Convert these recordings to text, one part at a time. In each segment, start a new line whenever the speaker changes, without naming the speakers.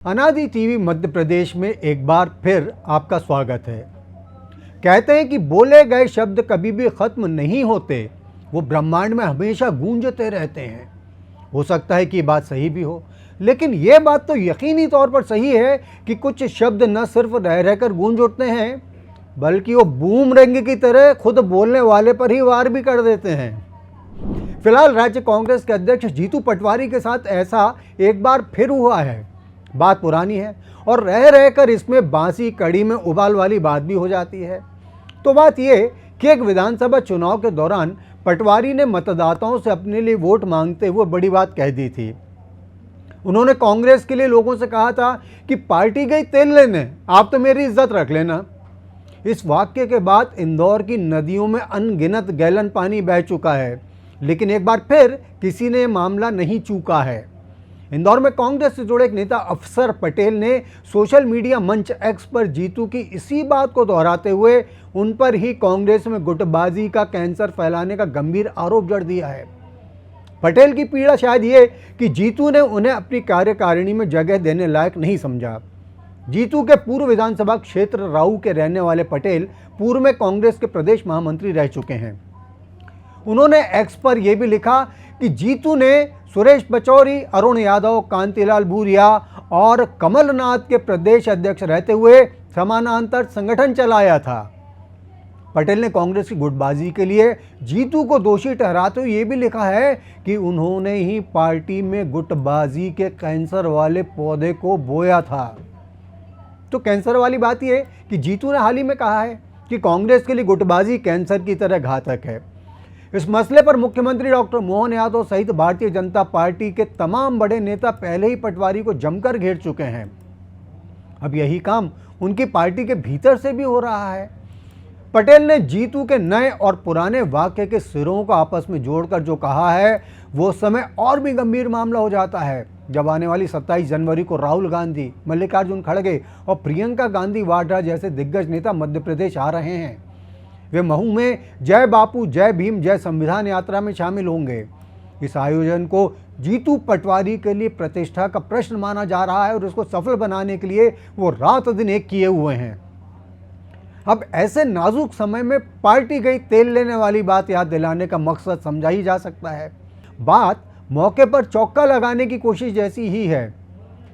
अनादि टीवी मध्य प्रदेश में एक बार फिर आपका स्वागत है। कहते हैं कि बोले गए शब्द कभी भी खत्म नहीं होते, वो ब्रह्मांड में हमेशा गूंजते रहते हैं। हो सकता है कि ये बात सही भी हो, लेकिन ये बात तो यकीनी तौर पर सही है कि कुछ शब्द न सिर्फ रह रहकर गूंज उठते हैं, बल्कि वो बूमरैंग की तरह खुद बोलने वाले पर ही वार भी कर देते हैं। फिलहाल राज्य कांग्रेस के अध्यक्ष जीतू पटवारी के साथ ऐसा एक बार फिर हुआ है। बात पुरानी है और रह रहकर इसमें बांसी कड़ी में उबाल वाली बात भी हो जाती है। तो बात यह कि एक विधानसभा चुनाव के दौरान पटवारी ने मतदाताओं से अपने लिए वोट मांगते हुए बड़ी बात कह दी थी। उन्होंने कांग्रेस के लिए लोगों से कहा था कि पार्टी गई तेल लेने, आप तो मेरी इज्जत रख लेना। इस वाक्य के बाद इंदौर की नदियों में अनगिनत गैलन पानी बह चुका है, लेकिन एक बार फिर किसी ने मामला नहीं चूका है। इंदौर में कांग्रेस से जुड़े एक नेता अफसर पटेल ने सोशल मीडिया मंच एक्स पर जीतू की इसी बात को दोहराते हुए उन पर ही कांग्रेस में गुटबाजी का कैंसर फैलाने का गंभीर आरोप जड़ दिया है। पटेल की पीड़ा शायद ये कि जीतू ने उन्हें अपनी कार्यकारिणी में जगह देने लायक नहीं समझा। जीतू के पूर्व विधानसभा क्षेत्र राऊ के रहने वाले पटेल पूर्व में कांग्रेस के प्रदेश महामंत्री रह चुके हैं। उन्होंने एक्स पर यह भी लिखा कि जीतू ने सुरेश पचौरी, अरुण यादव, कांतिलाल भूरिया और कमलनाथ के प्रदेश अध्यक्ष रहते हुए समानांतर संगठन चलाया था। पटेल ने कांग्रेस की गुटबाजी के लिए जीतू को दोषी ठहराते हुए ये भी लिखा है कि उन्होंने ही पार्टी में गुटबाजी के कैंसर वाले पौधे को बोया था। तो कैंसर वाली बात यह कि जीतू ने हाल ही में कहा है कि कांग्रेस के लिए गुटबाजी कैंसर की तरह घातक है। इस मसले पर मुख्यमंत्री डॉक्टर मोहन यादव सहित भारतीय जनता पार्टी के तमाम बड़े नेता पहले ही पटवारी को जमकर घेर चुके हैं। अब यही काम उनकी पार्टी के भीतर से भी हो रहा है। पटेल ने जीतू के नए और पुराने वाक्य के सिरों को आपस में जोड़कर जो कहा है, वो समय और भी गंभीर मामला हो जाता है जब आने वाली 27 जनवरी को राहुल गांधी, मल्लिकार्जुन खड़गे और प्रियंका गांधी वाड्रा जैसे दिग्गज नेता मध्य प्रदेश आ रहे हैं। वे महू में जय बापू, जय भीम, जय संविधान यात्रा में शामिल होंगे। इस आयोजन को जीतू पटवारी के लिए प्रतिष्ठा का प्रश्न माना जा रहा है और उसको सफल बनाने के लिए वो रात दिन एक किए हुए हैं। अब ऐसे नाजुक समय में पार्टी गई तेल लेने वाली बात याद दिलाने का मकसद समझा ही जा सकता है। बात मौके पर चौका लगाने की कोशिश जैसी ही है।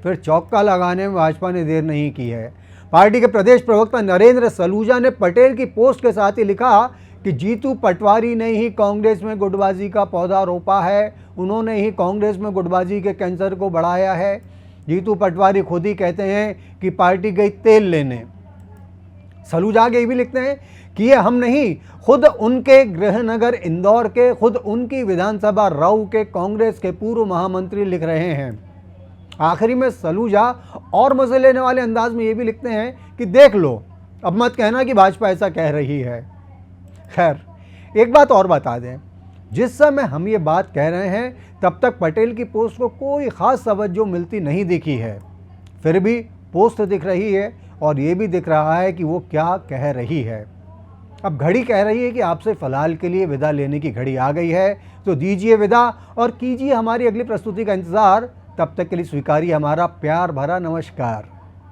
फिर चौका लगाने में भाजपा ने देर नहीं की है। पार्टी के प्रदेश प्रवक्ता नरेंद्र सलूजा ने पटेल की पोस्ट के साथ ही लिखा कि जीतू पटवारी ने ही कांग्रेस में गुटबाजी का पौधा रोपा है, उन्होंने ही कांग्रेस में गुटबाजी के कैंसर को बढ़ाया है। जीतू पटवारी खुद ही कहते हैं कि पार्टी गई तेल लेने। सलूजा आगे भी लिखते हैं कि ये हम नहीं, खुद उनके गृहनगर इंदौर के, खुद उनकी विधानसभा राऊ के कांग्रेस के पूर्व महामंत्री लिख रहे हैं। आखिरी में सलूजा और मजे लेने वाले अंदाज में ये भी लिखते हैं कि देख लो, अब मत कहना कि भाजपा ऐसा कह रही है। खैर, एक बात और बता दें, जिस समय हम ये बात कह रहे हैं तब तक पटेल की पोस्ट को कोई ख़ास तवज्जो मिलती नहीं दिखी है। फिर भी पोस्ट दिख रही है और ये भी दिख रहा है कि वो क्या कह रही है। अब घड़ी कह रही है कि आपसे फ़िलहाल के लिए विदा लेने की घड़ी आ गई है, तो दीजिए विदा और कीजिए हमारी अगली प्रस्तुति का इंतज़ार। तब तक के लिए स्वीकारिए हमारा प्यार भरा नमस्कार।